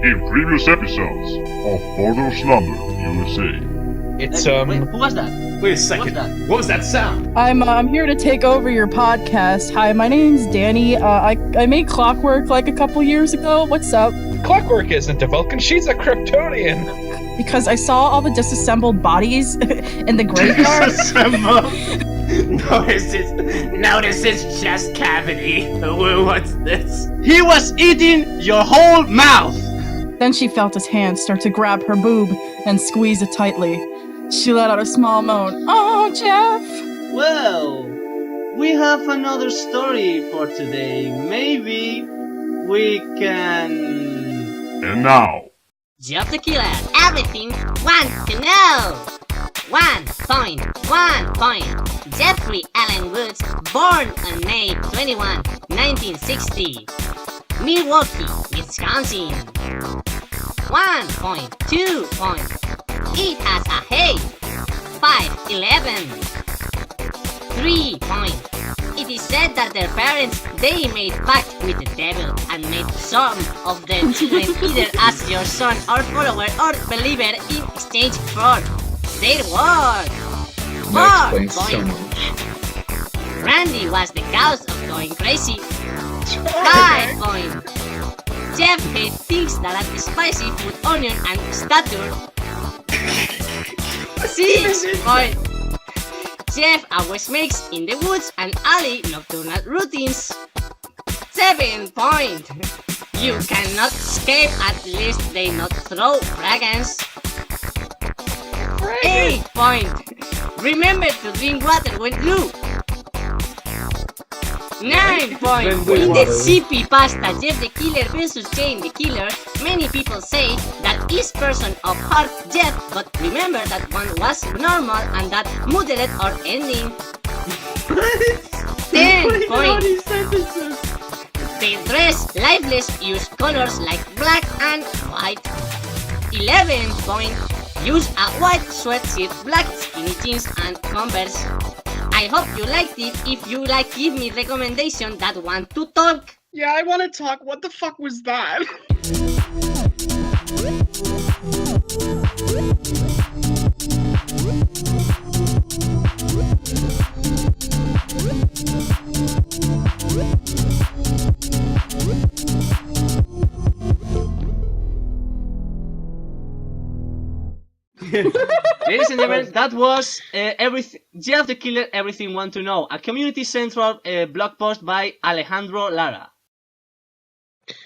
in previous episodes of Border Slumber, USA. It's Wait, who was that? Wait a second. What was that sound? I'm here to take over your podcast. Hi, my name's Danny. I made Clockwork like a couple years ago. What's up? Clockwork isn't a Vulcan, she's a Kryptonian. Because I saw all the disassembled bodies in the graveyard. Notice his chest cavity. What's this? He was eating your whole mouth! Then she felt his hand start to grab her boob and squeeze it tightly. She let out a small moan. Oh, Jeff! Well, we have another story for today. Maybe we can... And now, Jeff the Killer, everything want to know! 1 point. Jeffrey Allen Woods, born on May 21, 1960. Milwaukee, Wisconsin. 1.2 points. It has a height 5'11". 3 points. It is said that their parents, they made pact with the devil and made some of their children either as your son or follower or believer in exchange for their word. 4 points. Randy was the cause of going crazy. 5 points. Jeff hates things that are spicy, with onion and stature. 6 points. Jeff always makes in the woods and alley nocturnal routines. 7 points. You cannot escape, at least they not throw fragrance. 8 points. Remember to drink water when you. 9 points. In the CP pasta Jeff the Killer vs Jane the Killer, many people say that each person of heart Jeff, but remember that one was normal and that muddled or ending. 10 points. They dress lifeless, use colors like black and white. 11 points. Use a white sweatshirt, black skinny jeans and Converse. I hope you liked it. If you like, give me recommendation that want to talk. Yeah, I want to talk. What the fuck was that? Ladies and gentlemen, that was everything. Jeff the Killer, Everything Want to Know, a community central blog post by Alejandro Lara.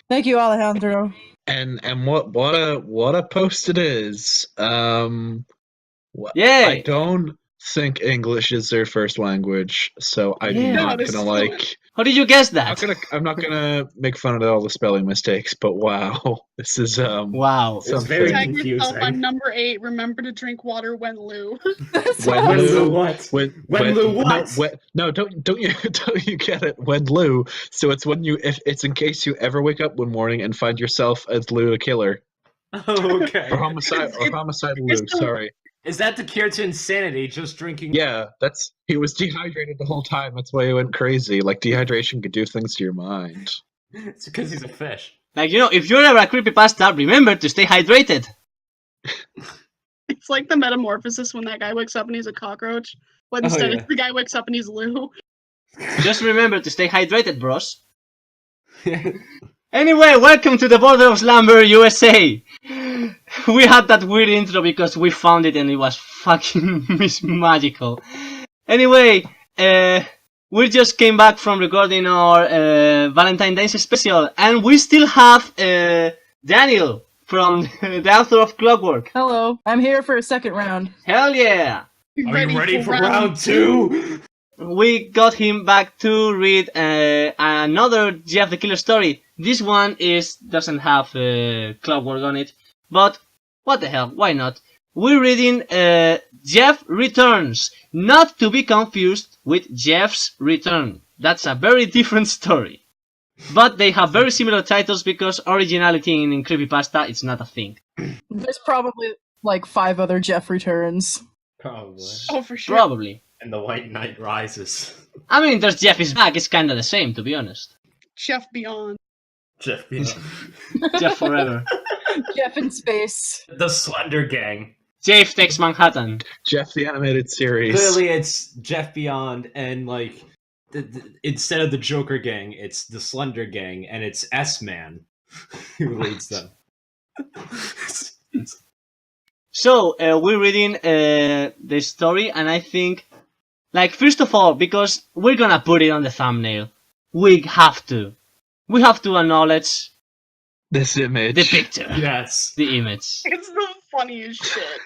Thank you, Alejandro. And what a post it is. Yay! I don't think English is their first language, so I'm not gonna like. How did you guess that? I'm not gonna make fun of all the spelling mistakes, but wow, this is Wow. It's very Tag yourself, confusing. I'm number 8. Remember to drink water when Lou. When Lou what? When Lou what? No, don't you get it? When Lou. So it's when you if it's in case you ever wake up one morning and find yourself as Lou the Killer. Oh, okay. Or homicidal Lou. Sorry. Is that the cure to insanity? Just drinking? Yeah, he was dehydrated the whole time. That's why he went crazy. Like dehydration could do things to your mind. It's because he's a fish. Like, if you're ever a creepypasta, remember to stay hydrated. It's like the metamorphosis when that guy wakes up and he's a cockroach. But instead, it's the guy wakes up and he's Lou. Just remember to stay hydrated, bros. Anyway, welcome to the Border of Slumber, USA. We had that weird intro because we found it and it was fucking magical. Anyway, we just came back from recording our Valentine's Day special, and we still have Daniel from the author of Clockwork. Hello. I'm here for a second round. Hell yeah! Are you ready for round 2? We got him back to read another Jeff the Killer story. This one doesn't have Clockwork on it, but what the hell, why not? We're reading Jeff Returns, not to be confused with Jeff's Return. That's a very different story. But they have very similar titles because originality in creepypasta is not a thing. There's probably like 5 other Jeff returns. Probably. Oh, for sure. Probably. And the White Knight rises. I mean, there's Jeff is back, it's kinda the same, to be honest. Jeff Beyond. Jeff Beyond. Jeff forever. Jeff in space. The Slender Gang. Jeff takes Manhattan. Jeff the animated series. Clearly, it's Jeff Beyond, and like instead of the Joker Gang, it's the Slender Gang, and it's S-Man who leads them. So we're reading the story, and I think, like, first of all, because we're gonna put it on the thumbnail, we have to acknowledge This image. the picture, Yes. the image. It's the funniest shit.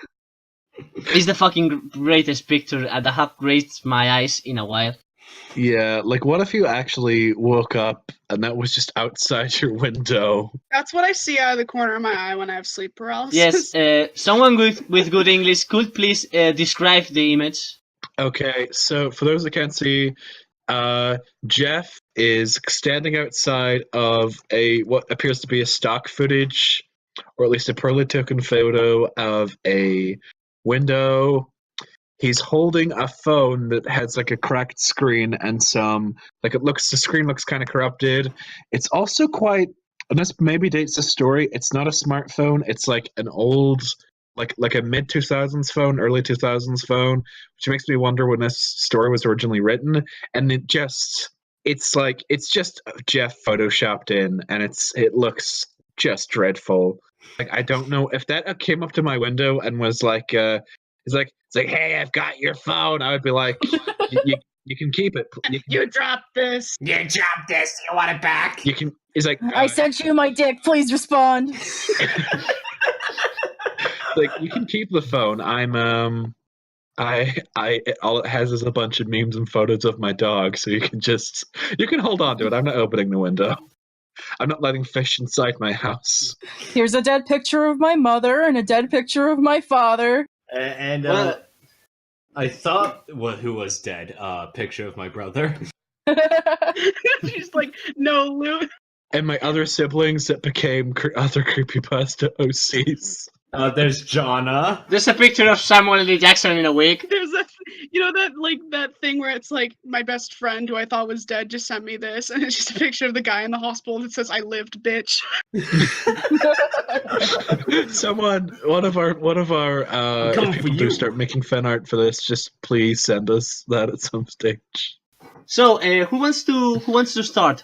It's the fucking greatest picture that have graced my eyes in a while. Yeah, like what if you actually woke up and that was just outside your window? That's what I see out of the corner of my eye when I have sleep paralysis. Yes, someone with good English could please describe the image. Okay, so for those that can't see, Jeff is standing outside of what appears to be a stock footage, or at least a poorly taken photo of a window. He's holding a phone that has like a cracked screen and the screen looks kind of corrupted. It's also quite, and this maybe dates the story, it's not a smartphone, it's like an old, like a mid 2000s phone, early 2000s phone, which makes me wonder when this story was originally written. And it's just Jeff photoshopped in, and it looks just dreadful. Like, I don't know if that came up to my window and was like, it's like, hey, I've got your phone. I would be like, you can keep it. You dropped this. You dropped this. You want it back? You can. It's like, I sent you my dick. Please respond. like, you can keep the phone. All it has is a bunch of memes and photos of my dog, so you can hold on to it. I'm not opening the window. I'm not letting fish inside my house. Here's a dead picture of my mother and a dead picture of my father. And I thought who was dead? Picture of my brother. She's like, no, Lou. And my other siblings that became other creepypasta OCs. There's Jonna. There's a picture of Samuel L. Jackson in a wig. There's that thing where it's like, my best friend who I thought was dead just sent me this, and it's just a picture of the guy in the hospital that says, "I lived, bitch." One of our if people do start making fan art for this, just please send us that at some stage. So, who wants to start?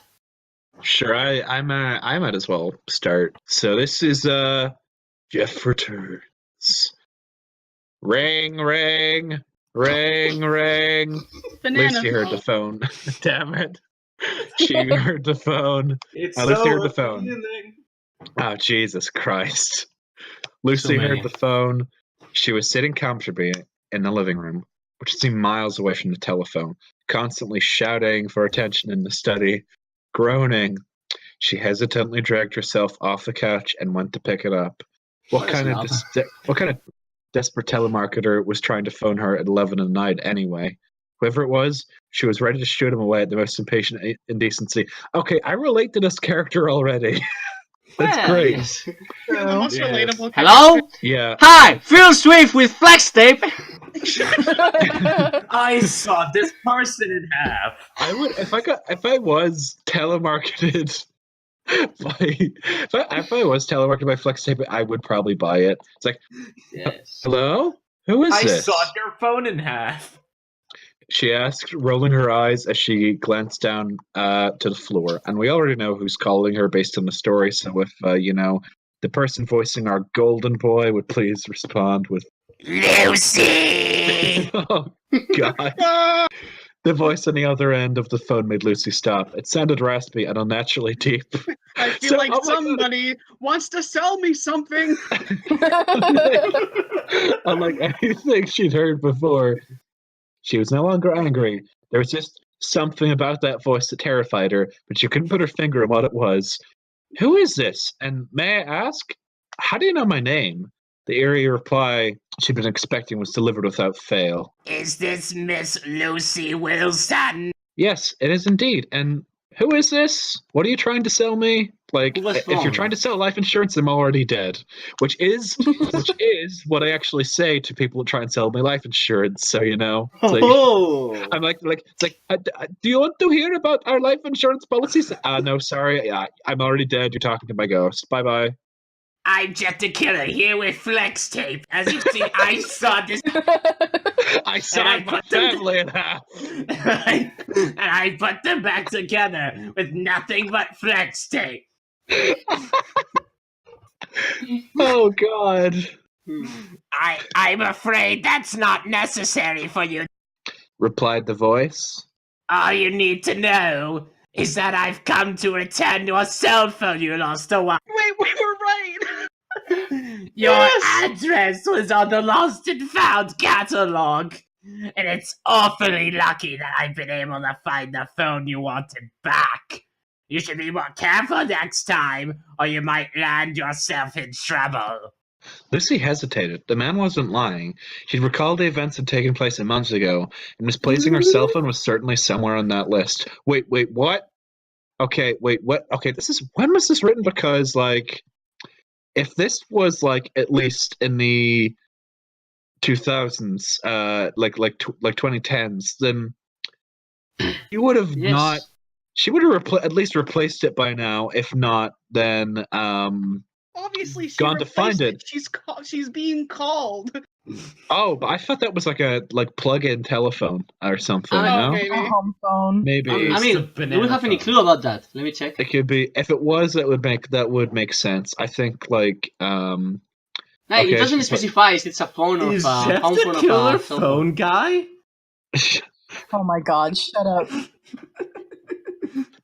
Sure, I might as well start. So this is Jeff returns. Ring, ring, ring, ring. Banana Lucy heard phone. the phone. Damn it. She heard the phone. Lucy heard the phone. Appealing. Oh, Jesus Christ. Lucy heard the phone. She was sitting comfortably in the living room, which seemed miles away from the telephone, constantly shouting for attention in the study. Groaning, she hesitantly dragged herself off the couch and went to pick it up. What kind of desperate telemarketer was trying to phone her at 11 at night anyway? Whoever it was, she was ready to shoot him away at the most impatient indecency. Okay, I relate to this character already. That's great. You're the most relatable. Hello? Yeah. Hi, Phil Swift with flex tape. I saw this person in half. I would if I was telemarketed if I was telemarketed by FlexTape, I would probably buy it. It's like, Yes. hello? Who is this? I sawed your phone in half. She asked, rolling her eyes as she glanced down to the floor. And we already know who's calling her based on the story. So if, the person voicing our golden boy would please respond with Lucy! Oh, God. The voice on the other end of the phone made Lucy stop. It sounded raspy and unnaturally deep. I feel like somebody wants to sell me something. Unlike anything she'd heard before, she was no longer angry. There was just something about that voice that terrified her, but she couldn't put her finger on what it was. Who is this? And may I ask, how do you know my name? The eerie reply she'd been expecting was delivered without fail. Is this Miss Lucy Wilson? Yes, it is indeed. And who is this? What are you trying to sell me? Like, if you're trying to sell life insurance, I'm already dead. Which is what I actually say to people who try and sell me life insurance. So, you know. I'm like, it's like, do you want to hear about our life insurance policies? No, sorry. I'm already dead. You're talking to my ghost. Bye-bye. I'm Jeff the Killer here with Flex Tape. As you see, I saw this I saw I my put them- family in half. and I put them back together with nothing but Flex Tape. Oh God. I'm afraid that's not necessary for you. Replied the voice. All you need to know is that I've come to return your cell phone you lost a while. Wait, we were right. Your Yes! address was on the Lost and Found catalog. And it's awfully lucky that I've been able to find the phone you wanted back. You should be more careful next time, or you might land yourself in trouble. Lucy hesitated. The man wasn't lying. She'd recalled the events had taken place months ago, and misplacing her cell phone was certainly somewhere on that list. Wait, what? Okay, wait, what? Okay, when was this written? Because, like, if this was, like, at least in the 2000s, like 2010s, then you would have Yes. not. She would have at least replaced it by now. If not, then Obviously, she Gone to find replaced it. She's being called. oh, but I thought that was like a plug-in telephone or something. Oh, No, maybe. A home phone. maybe I It's mean, the do we banana have any phone. clue about that? Let me check. it could be. If it was, that would make sense. I think like No, Okay, it doesn't she's- specify if it's a phone or Is a Jeff home phone the or Killer a cell phone guy? Oh my god, shut up.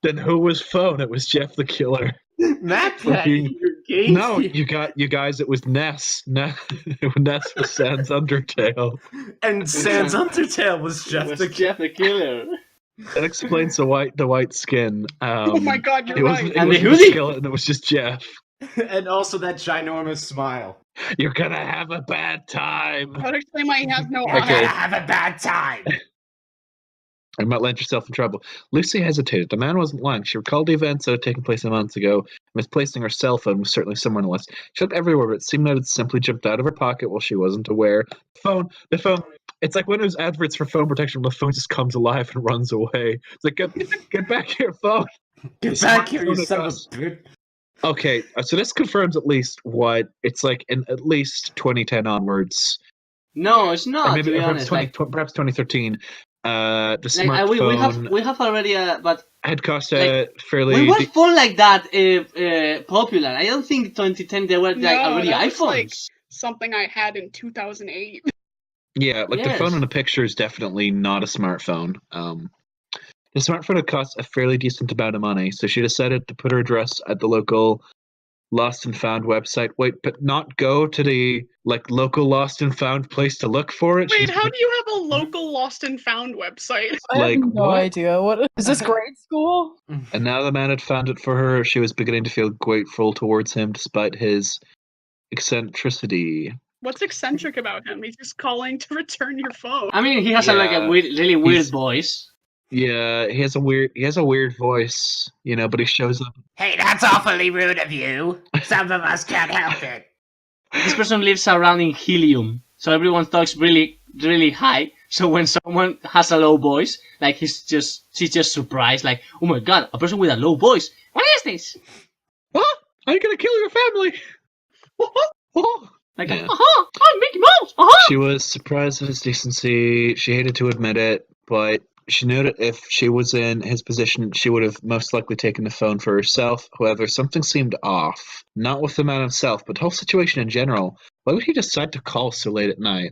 then who was phone? It was Jeff the Killer. Matt Fucking- Patty, you're gay. No, you guys. It was Ness. Ness was Sans Undertale. And Sans Undertale was Jeff Was the Killer. Jeff the Killer. That explains the white skin. Oh my god, It you're wasn't, right. it And the wasn't hoodie. skeleton. It was just Jeff. And also that ginormous smile. You're gonna have a bad time. I would explain why he has no You're eyes. gonna have a bad time. I might land yourself in trouble. Lucy hesitated. The man wasn't lying. She recalled the events that had taken place months ago. Misplacing her cell phone was certainly somewhere on the list. She looked everywhere, but it seemed that it simply jumped out of her pocket while she wasn't aware. The phone. It's like one of those adverts for phone protection where the phone just comes alive and runs away. It's like, get back here, phone. Get back here, you Smartphone son of a across- bitch. Okay, so this confirms at least what it's like in at least 2010 onwards. No, it's Or not. maybe To be perhaps, honest, like, perhaps 2013. The like smartphone we have already, but had cost like, a fairly. we were phone like that popular. I don't think 2010 there were like No, already that was, iPhones. like, something I had in 2008. Yeah, like the Yes. phone in the picture is definitely not a smartphone. The smartphone had cost a fairly decent amount of money, so she decided to put her address at the local Lost and Found website. Wait, but not go to the like local Lost and Found place to look for it. Wait, She's how put- do you have a local Lost and Found website? I Like, have no what? idea. What is this grade school? And now the man had found it for her. She was beginning to feel grateful towards him, despite his eccentricity. What's eccentric about him? He's just calling to return your phone. I mean, he has like a Yeah, really weird he's- voice. Yeah, he has a weird voice, you know, but he shows up. Hey, that's awfully rude of you. Some of us can't help it. This person lives around in helium, so everyone talks really high. So when someone has a low voice, like she's just surprised, like, oh my god, a person with a low voice. What is this? What? Are you gonna kill your family? Oh. Like, Yeah. I'm Mickey Mouse. She was surprised at his decency. She hated to admit it, but she knew that if she was in his position, she would have most likely taken the phone for herself. However, something seemed off. Not with the man himself, but the whole situation in general. Why would he decide to call so late at night?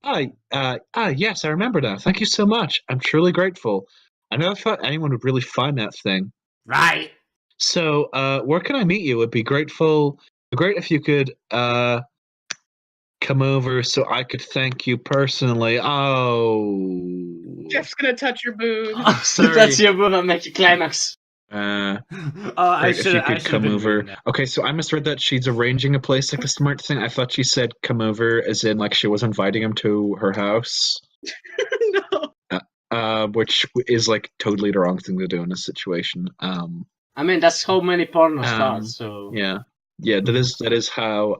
Yes, I remember now. Thank you so much. I'm truly grateful. I never thought anyone would really find that thing. Right. So, where can I meet you? It'd be great if you could come over so I could thank you personally. Oh, Jeff's gonna touch your boob. oh sorry. That's your move and make a climax. I Great, if should you could come been over. reading that. Okay, so I misread that she's arranging a place like the smart thing. I thought she said come over as in like she was inviting him to her house, No. which is like totally the wrong thing to do in this situation. I mean, that's how many porno start. So Yeah, that is how.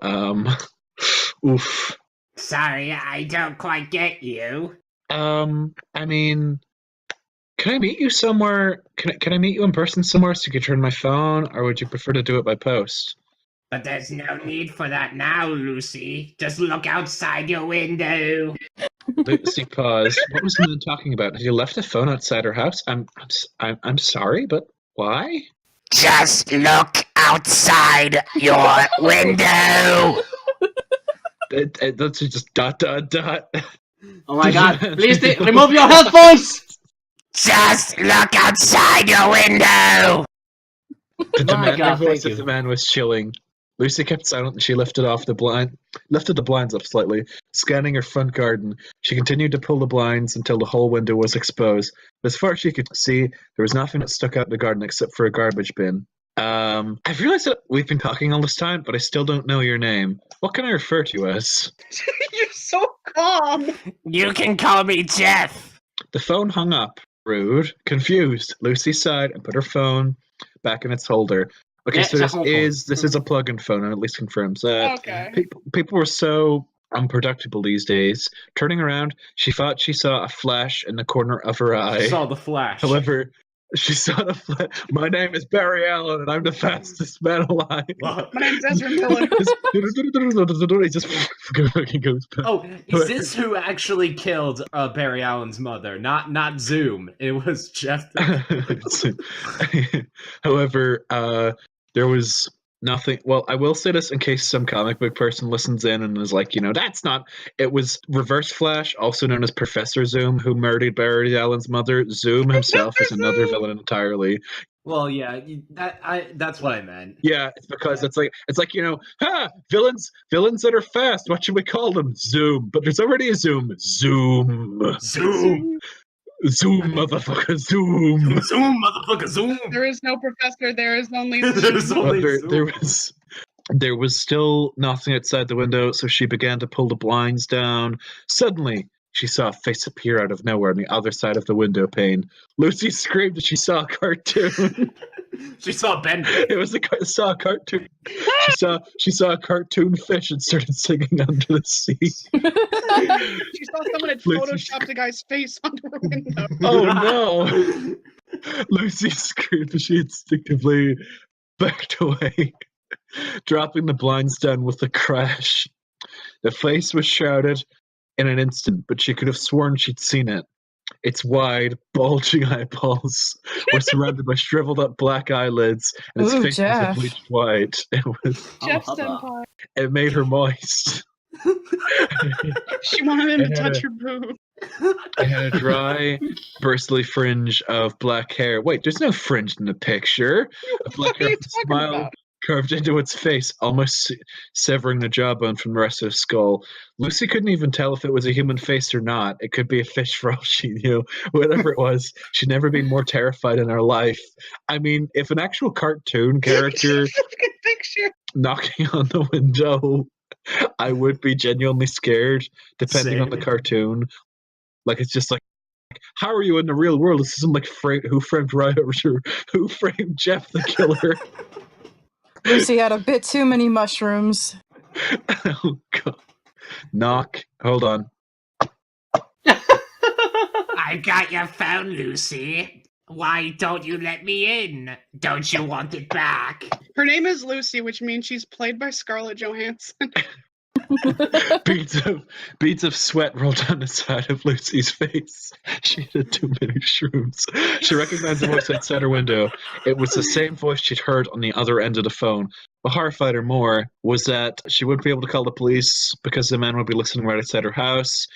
Oof. Sorry, I don't quite get you. I mean, can I meet you somewhere? Can I meet you in person somewhere so you can turn my phone, or would you prefer to do it by post? But there's no need for that now, Lucy. Just look outside your window. Lucy paused. What was the man talking about? Had he left a phone outside her house? I'm sorry, but why? Just look outside your window. That's just ... Oh my god, please remove your headphones! Just look outside your window. The demanding God, voice thank of you. the man was chilling. Lucy kept silent and she lifted the blinds up slightly, scanning her front garden. She continued to pull the blinds until the whole window was exposed. But as far as she could see, there was nothing that stuck out in the garden except for a garbage bin. I've realized that we've been talking all this time, but I still don't know your name. What can I refer to you as? You're so calm. You can call me Jeff. The phone hung up. Rude. Confused. Lucy sighed and put her phone back in its holder. Okay, Yeah, so it's a home phone. this is a plug-in phone, and at least confirms that. Okay. People were so unpredictable these days. Turning around, she thought she saw a flash in the corner of her eye. Saw the flash. However, she saw the flash. My name is Barry Allen, and I'm the fastest man alive. What? My name's Ezra Miller. He just fucking goes back. Oh, is this who actually killed Barry Allen's mother? Not Zoom. It was Jeff. However, there was nothing. Well, I will say this in case some comic book person listens in and is like, that's not. It was Reverse Flash, also known as Professor Zoom, who murdered Barry Allen's mother. Zoom himself is another villain entirely. Well, yeah, that's what I meant. Yeah, it's because it's like villains that are fast. What should we call them? Zoom. But there's already a Zoom. Zoom, motherfucker, Zoom. Zoom, motherfucker, Zoom. There is no professor. There is only. There's only However, Zoom. there was still nothing outside the window, so she began to pull the blinds down. Suddenly, she saw a face appear out of nowhere on the other side of the window pane. Lucy screamed that she saw a cartoon. She saw Ben. Saw a cartoon. She saw a cartoon fish and started singing under the sea. She saw someone had photoshopped a guy's face onto her window. Oh no! Lucy screamed as she instinctively backed away, dropping the blinds down with a crash. The face was shrouded in an instant, but she could have sworn she'd seen it. Its wide, bulging eyeballs were surrounded by shriveled up black eyelids, and its Ooh, face Jeff. was bleached white. Jeff hubba. Senpai. It made her moist. She wanted him to It had touch a- her boob. It had a dry, bristly fringe of black hair. Wait, there's no fringe in the picture. A black What are hair you talking smile about? carved into its face, almost severing the jawbone from the rest of the skull. Lucy couldn't even tell if it was a human face or not. It could be a fish for all she knew. Whatever it was, she'd never been more terrified in her life. I mean, if an actual cartoon character Look at picture. knocking on the window, I would be genuinely scared, depending on the Same. cartoon. Like, it's just like, how are you in the real world? This isn't like Who Framed Who Framed Jeff the Killer? Lucy had a bit too many mushrooms. Oh god. Knock. Hold on. I got your phone, Lucy. Why don't you let me in? Don't you want it back? Her name is Lucy, which means she's played by Scarlett Johansson. Beads of sweat rolled down the side of Lucy's face. She had too many shrooms. She recognized the voice outside her window. It was the same voice she'd heard on the other end of the phone. What horrified her more was that she wouldn't be able to call the police because the man would be listening right outside her house.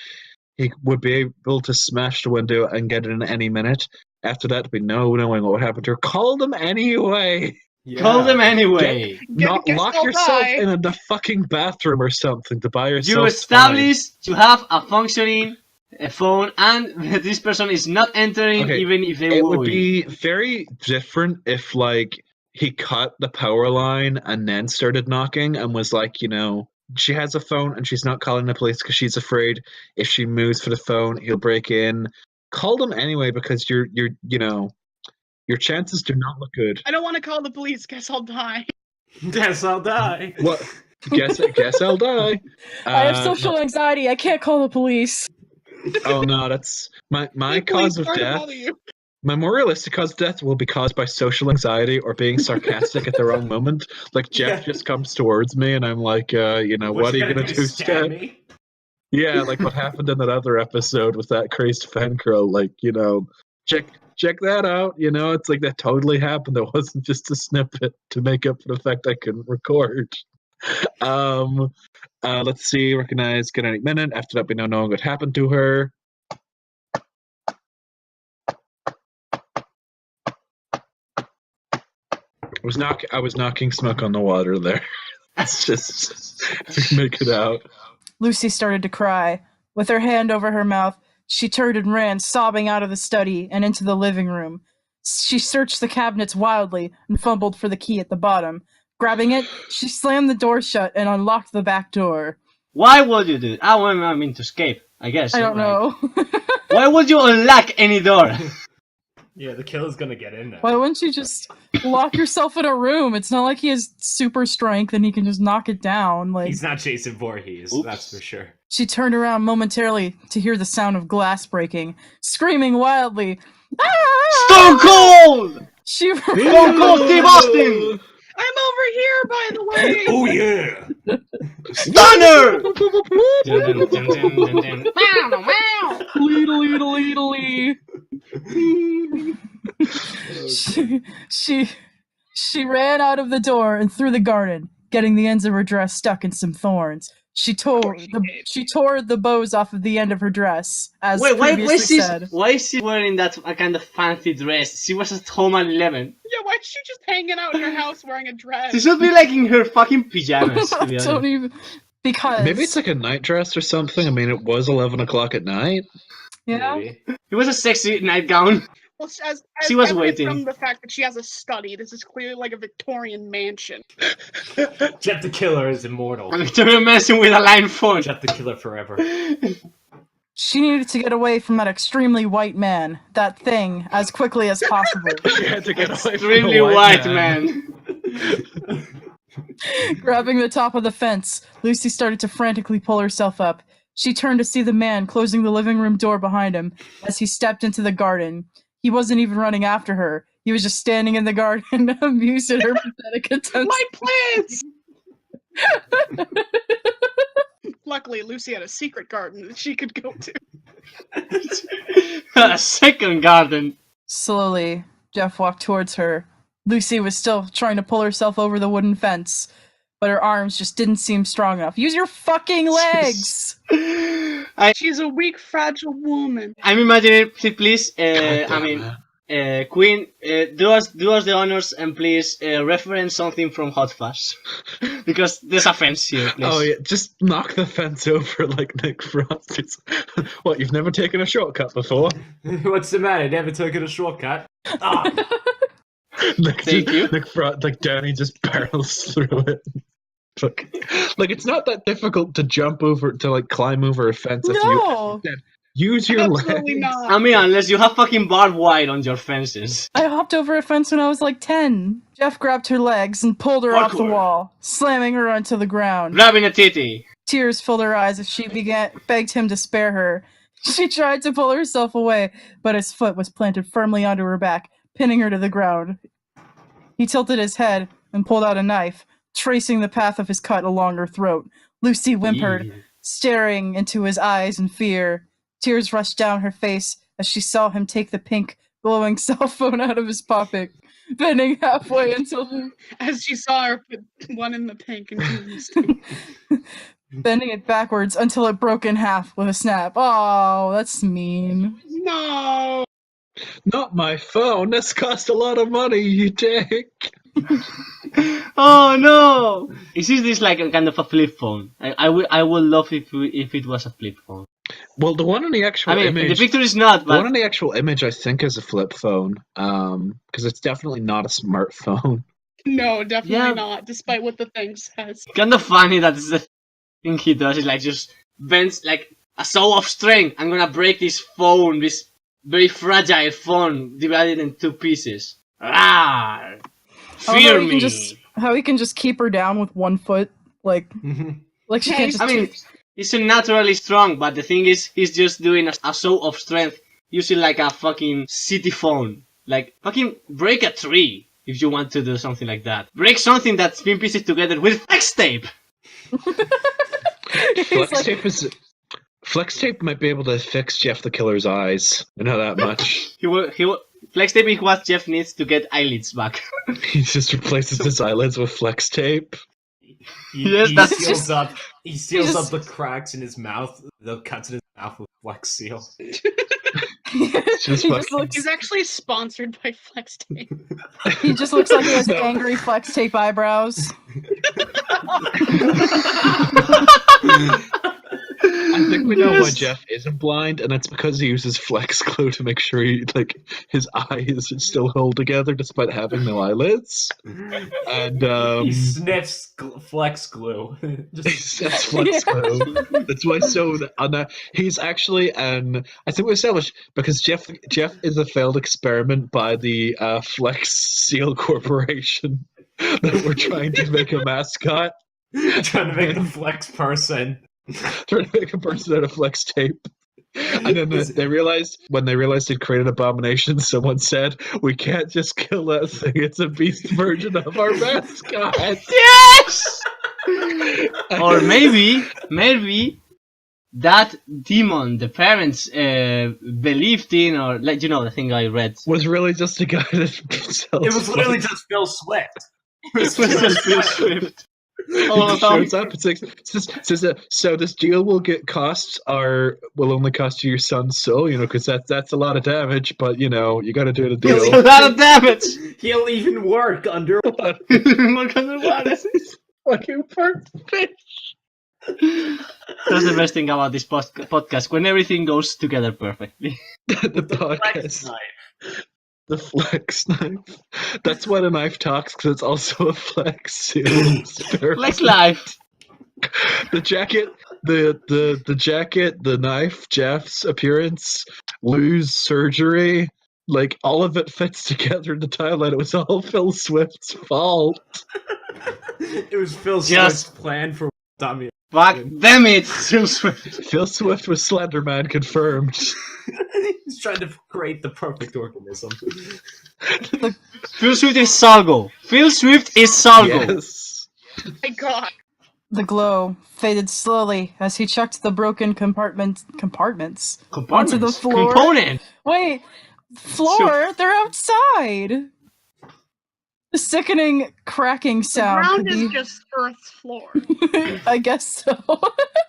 He would be able to smash the window and get in any minute. After that, there'd be no knowing what would happen to her. Call them anyway! Yeah. Call them anyway. Not guess lock I'll yourself die. in the fucking bathroom or something to buy yourself You time. establish you have a functioning phone, and this person is not entering Okay, even if they It will. would be very different if, like, he cut the power line and then started knocking and was like, she has a phone and she's not calling the police because she's afraid if she moves for the phone, he'll break in. Call them anyway because your chances do not look good. I don't want to call the police. Guess I'll die. Guess I'll die. What? Guess I'll die. I have social anxiety. I can't call the police. Oh no, that's my The cause police of aren't death. bother you. My more realistic cause of death will be caused by social anxiety or being sarcastic at the wrong moment. Like Jeff just comes towards me and I'm like, what are you gonna do, stab Stab? me? Yeah, like what happened in that other episode with that crazed fan girl. Like, check that out. It's like that totally happened. It wasn't just a snippet to make up for the fact I couldn't record. Let's see. Recognize. Get any minute. After that, we know knowing what happened to her. I was knocking smoke on the water there. It's just make it out. Lucy started to cry. With her hand over her mouth, she turned and ran, sobbing out of the study and into the living room. She searched the cabinets wildly and fumbled for the key at the bottom. Grabbing it, she slammed the door shut and unlocked the back door. Why would you do it? I mean to escape, I guess. I don't know. Why would you unlock any door? Yeah, the killer's gonna get in there. Why wouldn't you just lock yourself in a room? It's not like he has super strength and he can just knock it down. Like He's not Jason Voorhees, Oops. that's for sure. She turned around momentarily to hear the sound of glass breaking, screaming wildly. "Ah!" Stone Cold! She Stone Cold Steve Austin! I'm over here, by the way. Oh yeah! Stunner! Leedle. She ran out of the door and through the garden, getting the ends of her dress stuck in some thorns. She tore the bows off of the end of her dress, as previously said. Why is she wearing that kind of fancy dress? She was at home at 11. Yeah, why is she just hanging out in her house wearing a dress? She should be like in her fucking pajamas, to be honest. Don't even, because Maybe it's like a night dress or something. I mean, it was 11 o'clock at night. yeah. Maybe. It was a sexy nightgown. Well, She was evident waiting. from the fact that she has a study. This is clearly like a Victorian mansion. Jeff the Killer is immortal. I'm Victoria Mansion with a line phone. Jeff the Killer forever. She needed to get away from that extremely white man, that thing, as quickly as possible. She had to get away from Extremely the white man. Grabbing the top of the fence, Lucy started to frantically pull herself up. She turned to see the man closing the living room door behind him as he stepped into the garden. He wasn't even running after her. He was just standing in the garden, amused at her pathetic attempts. My plants! Luckily, Lucy had a secret garden that she could go to. A second garden. Slowly, Jeff walked towards her. Lucy was still trying to pull herself over the wooden fence, but her arms just didn't seem strong enough. Use your fucking legs! She's a weak, fragile woman. I'm imagining, please, Queen, do us the honors and please reference something from Hot Fuzz. Because there's a fence here, please. Oh yeah, just knock the fence over like Nick Frost. What, you've never taken a shortcut before? What's the matter? Never taken a shortcut? Ah! Thank you. Nick Frost, like Danny just barrels through it. Like it's not that difficult to jump over, to like climb over a fence. No! Use your Absolutely legs. not. I mean, unless you have fucking barbed wire on your fences. I hopped over a fence when I was like 10. Jeff grabbed her legs and pulled her off the Hardcore. wall, slamming her onto the ground. Grabbing a titty. Tears filled her eyes as she begged him to spare her. She tried to pull herself away, but his foot was planted firmly onto her back, pinning her to the ground. He tilted his head and pulled out a knife, tracing the path of his cut along her throat. Lucy whimpered, staring into his eyes in fear. Tears rushed down her face as she saw him take the pink, glowing cell phone out of his pocket, bending halfway until As she saw her put one in the pink and bending it backwards until it broke in half with a snap. Oh, that's mean. No. Not my phone. This cost a lot of money, you dick. Oh no! Is this like a kind of a flip phone? I would love if it was a flip phone. Well, the one in the actual I mean, image, the picture is not, the but one in the actual image, I think, is a flip phone. Because it's definitely not a smartphone. No, definitely Yeah. not, despite what the thing says. kind of funny that is the thing he does. Is like just bends like a saw of strength. I'm gonna break this phone, this very fragile phone, divided in two pieces. Ah, fear me. How he can just keep her down with one foot, like she can't just. I mean, he's naturally strong, but the thing is, he's just doing a show of strength using like a fucking city phone. Like, fucking break a tree if you want to do something like that. Break something that's been pieced together with flex tape! Flex tape might be able to fix Jeff the Killer's eyes. I know that much. Flex tape is what Jeff needs to get eyelids back. He just replaces his eyelids with flex tape. Yes, He that's seals just- up. He seals just- up the cracks in his mouth, the cuts in his mouth with Flex Seal. he just just looks. He's actually sponsored by Flex Tape. He just looks like he has angry flex tape eyebrows. I think we know why Yes. Jeff isn't blind, and that's because he uses flex glue to make sure his eyes still hold together despite having no eyelids. And He sniffs Flex Glue. that's flex glue. That's why. He's actually I think we established because Jeff is a failed experiment by the Flex Seal Corporation that we're trying to make a mascot. Trying to make the Flex person. Trying to make a person out of flex tape. And then they realized, when they realized they'd created an abomination, someone said, "We can't just kill that thing, it's a beast version of our mascot." Yes! Or maybe that demon the parents believed in, or like, you know, the thing I read. Was really just a guy that sells It was literally flex. just Phil Swift. It was just Phil Swift. He All just about- shows up. It says that, so this deal will only cost you your son's soul, because that's a lot of damage. But you got to do the It's a deal. lot of damage! He'll even work under. Look at the water. Fucking perfect. That's the best thing about this podcast, when everything goes together perfectly. The podcast. The flex knife. That's why the knife talks, because it's also a flex seal. Flex life! The jacket, the jacket, the knife, Jeff's appearance, Lou's surgery, like all of it fits together in the timeline. It was all Phil Swift's fault. It was Phil Just- Swift's plan for Tommy. Fuck, damn it, Phil Swift. Phil Swift was Slenderman confirmed. He's trying to create the perfect organism. Phil Swift is Sargo. Phil Swift is Sargo. Yes. My God. The glow faded slowly as he checked the broken compartments onto the floor. Component. Wait, floor? They're outside. The sickening cracking The sound ground could is be... just Earth's floor. I guess so.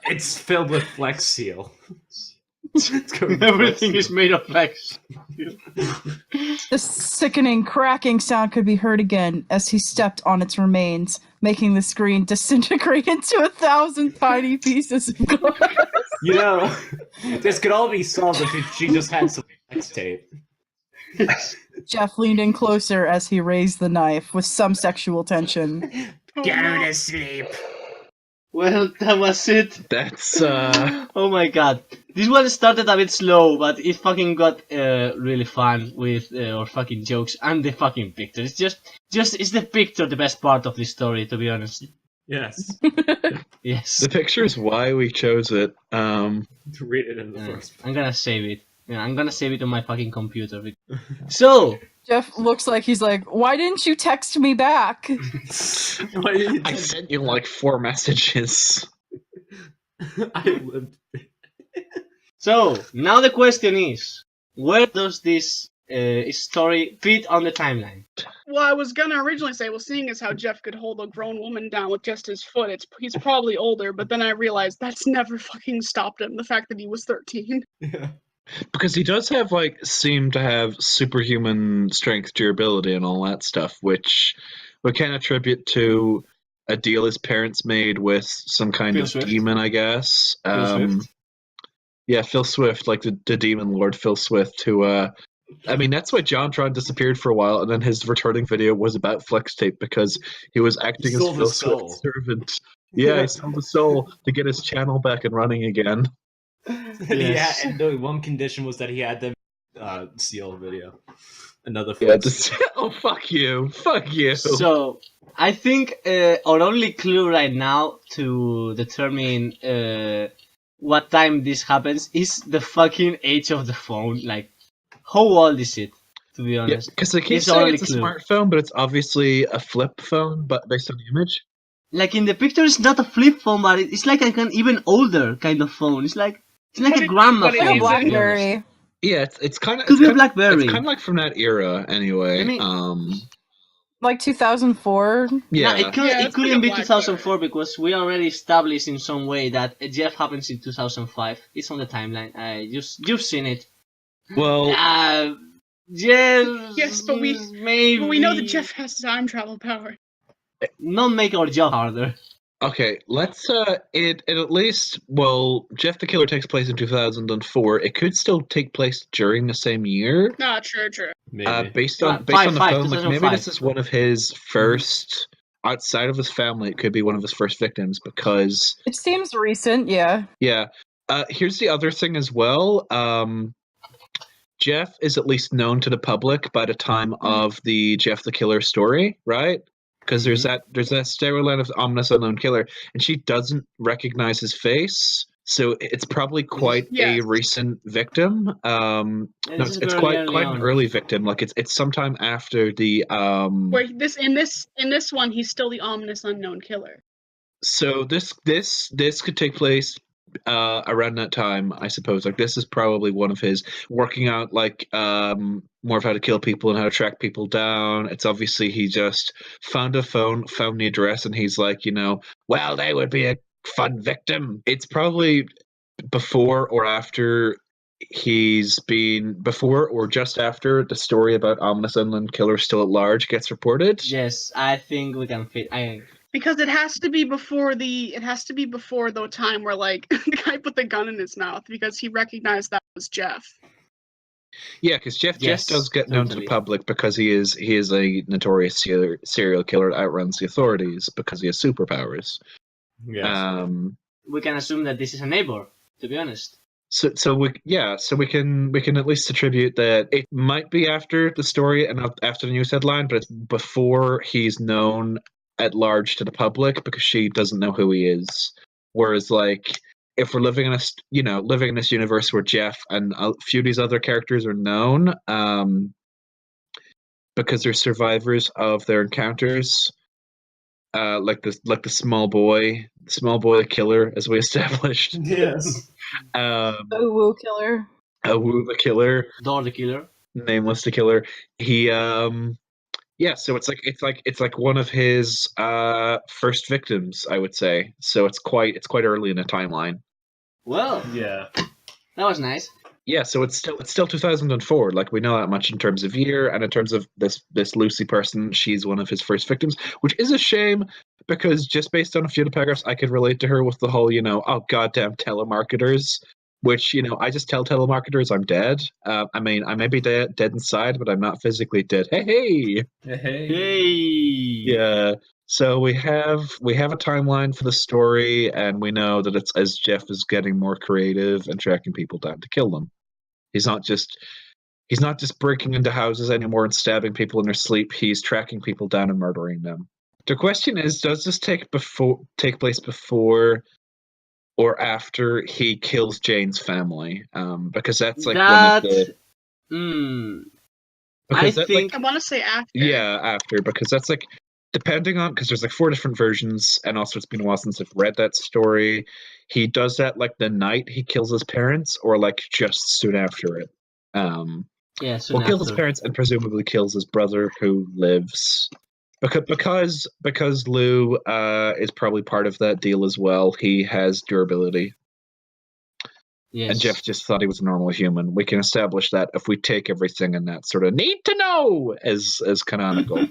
It's filled with Flex Seal. It's covered with Everything Flex is made of flex. The sickening cracking sound could be heard again as he stepped on its remains, making the screen disintegrate into 1,000 tiny pieces of glass. This could all be solved if she just had some Flex tape. Jeff leaned in closer as he raised the knife with some sexual tension. Oh, Go no. to sleep. Well, that was it. That's Oh my god. This one started a bit slow, but it fucking got really fun with our fucking jokes and the fucking picture. It's just is the picture the best part of this story, to be honest. Yes. Yes. the picture is why we chose it. To read it in the Yeah, first. I'm gonna save it. Yeah, I'm gonna save it on my fucking computer. So, Jeff looks like he's like, why didn't you text me back? I sent you like 4 messages. I lived. so now the question is, where does this story fit on the timeline? Well, I was gonna originally say, well, seeing as how Jeff could hold a grown woman down with just his foot, he's probably older. But then I realized that's never fucking stopped him. The fact that he was 13. Yeah. Because he does seem to have superhuman strength, durability, and all that stuff, which we can attribute to a deal his parents made with some kind Phil of Swift. demon, I guess. Phil Swift. Yeah, Phil Swift, like the demon lord Phil Swift, who, I mean, that's why JonTron disappeared for a while, and then his returning video was about flex tape because he was acting as sold Phil his soul. Swift's servant. Yeah, he sold his soul to get his channel back and running again. Yeah, and the one condition was that he had them seal video. Another Yeah, Flex. oh, fuck you. Fuck you. So, I think our only clue right now to determine what time this happens is the fucking age of the phone. Like, how old is it? To be Yeah, honest, because they keep It's saying only it's a clue. smartphone, but it's obviously a flip phone, but based on the image. like in the picture, it's not a flip phone, but it's like an even older kind of phone. It's like But a grandma but it Like a phone. isn't. To be honest. BlackBerry. Yeah, it's kind of Could be a BlackBerry. It's kind of like from that era, anyway. Let me- Like 2004. Yeah, No, it could Yeah, it it's like couldn't a be BlackBerry. 2004 because we already established in some way that Jeff happens in 2005. It's on the timeline. You've seen it. well, Jeff. Yes, but we know that Jeff has time travel power. Not make our job harder. okay, let's it at least, well, Jeff the Killer takes place in 2004. It could still take place during the same year. Nah, true. Maybe. Based on Five, the five, phone, like maybe 2005. this is one of his first outside of his family, it could be one of his first victims because It seems recent, yeah. yeah. Here's the other thing as well. Jeff is at least known to the public by the time of the Jeff the Killer story, right? Because there's that storyline of the ominous unknown killer, and she doesn't recognize his face, so it's probably quite a Yes. recent victim. No, This is it's very quite early an on. early victim. Like it's sometime after the Where in this one, he's still the ominous unknown killer. So this could take place around that time, I suppose. Like this is probably one of his working out like more of how to kill people and how to track people down. It's obviously he just found a phone, found the address, and he's like, well, they would be a fun victim. It's probably before or after before or just after the story about ominous inland killer still at large gets reported. Yes, I think we can fit. Because it has to be before the time where like the guy put the gun in his mouth because he recognized that was Jeff. Yeah, because Jeff does get known to the totally. public because he is a notorious serial killer that outruns the authorities because he has superpowers. Yes. We can assume that this is a neighbor. To be honest. So we can at least attribute that it might be after the story and after the news headline, but it's before he's known at large to the public because she doesn't know who he is. Whereas like if we're living in this universe where Jeff and a few of these other characters are known because they're survivors of their encounters, like the small boy the killer, as we established. Yes. Woo killer. Wu the killer, Door the killer. nameless the killer. He yeah, so it's like one of his first victims, I would say. So it's quite early in the timeline. Well, Yeah. that was nice. Yeah, so it's still 2004. Like we know that much in terms of year and in terms of this Lucy person. She's one of his first victims, which is a shame because just based on a few of the paragraphs, I could relate to her with the whole, oh goddamn telemarketers. Which I just tell telemarketers I'm dead. I mean, I may be dead inside, but I'm not physically dead. Hey. Hey. Yeah. So we have a timeline for the story, and we know that it's as Jeff is getting more creative and tracking people down to kill them. He's not just breaking into houses anymore and stabbing people in their sleep. He's tracking people down and murdering them. The question is, does this take place before or after he kills Jane's family? Because that's like one of the. I think I want to say after. Yeah, after, because that's like depending on, because there's like 4 different versions, and also it's been a while since I've read that story. He does that like the night he kills his parents, or like just soon after it. yeah, soon Well, kills his after. parents and presumably kills his brother who lives. Because Lou is probably part of that deal as well. He has durability, Yes. and Jeff just thought he was a normal human. We can establish that if we take everything in that sort of need to know as canonical.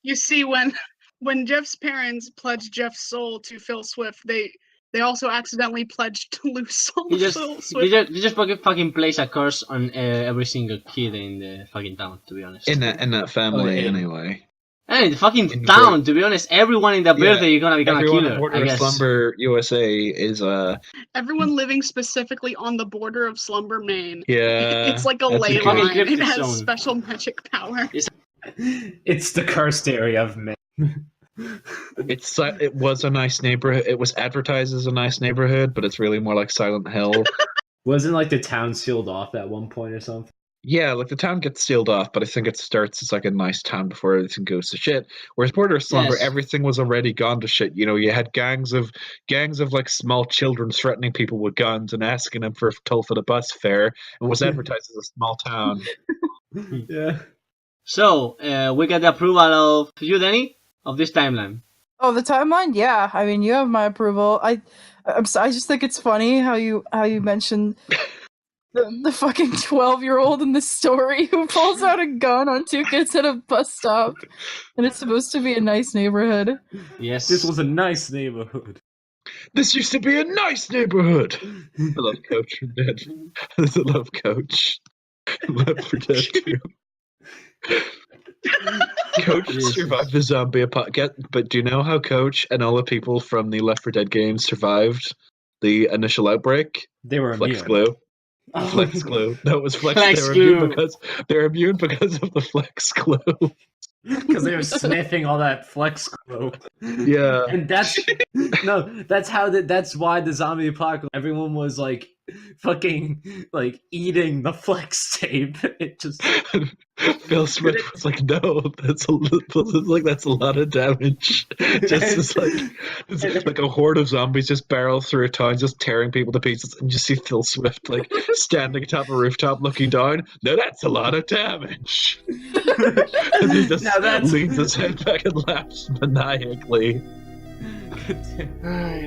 You see, when Jeff's parents pledged Jeff's soul to Phil Swift, they also accidentally pledged Lou's soul He to just Phil Swift. he just fucking plays a curse on every single kid in the fucking town. To be honest. in that family, yeah. anyway. And the fucking In town. To be honest, everyone in the Yeah, birthday you're gonna become a Everyone on killer. board I of guess. Slumber USA is Everyone living specifically on the border of Slumber, Maine. yeah. It's like a that's ley good- Fucking line. It cryptic has zone. special magic power. It's the cursed area of men. It was a nice neighborhood. It was advertised as a nice neighborhood, but it's really more like Silent Hill. Wasn't like the town sealed off at one point or something? Yeah, like the town gets sealed off, but I think it starts as like a nice town before everything goes to shit. Whereas Border Slumber, Yes. everything was already gone to shit. You know, you had gangs of like small children threatening people with guns and asking them for toll for the bus fare, and was advertised as a small town. Yeah. So, we get the approval of you, Danny, of this timeline. Oh, the timeline? Yeah. I mean, you have my approval. I just think it's funny how you mentioned the fucking 12-year-old in the story who pulls out a gun on two kids at a bus stop, and it's supposed to be a nice neighborhood. Yes. This was a nice neighborhood. This used to be a nice neighborhood. I love Coach from Dead. I love Coach. Left for Dead too. Coach survived the zombie apocalypse, but do you know how Coach and all the people from the Left 4 Dead games survived the initial outbreak? They were Flex immune. glue. Oh. Flex glue. No, it was Flex. Flex they were glue. immune they're immune because of the Flex glue. Because they were sniffing all that flex glow. Yeah. And that's why the zombie apocalypse, everyone was like fucking like eating the flex tape. It just Phil Smith was like, "No, that's a lot of damage." Just as like a horde of zombies just barrel through a town, just tearing people to pieces, and you see Phil Swift like standing atop a rooftop, looking down. No, that's a lot of damage. And he just leans his head back and laughs maniacally.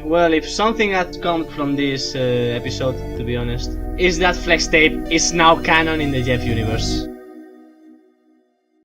Well, if something has come from this episode, to be honest, is that Flex Tape is now canon in the Jeff universe.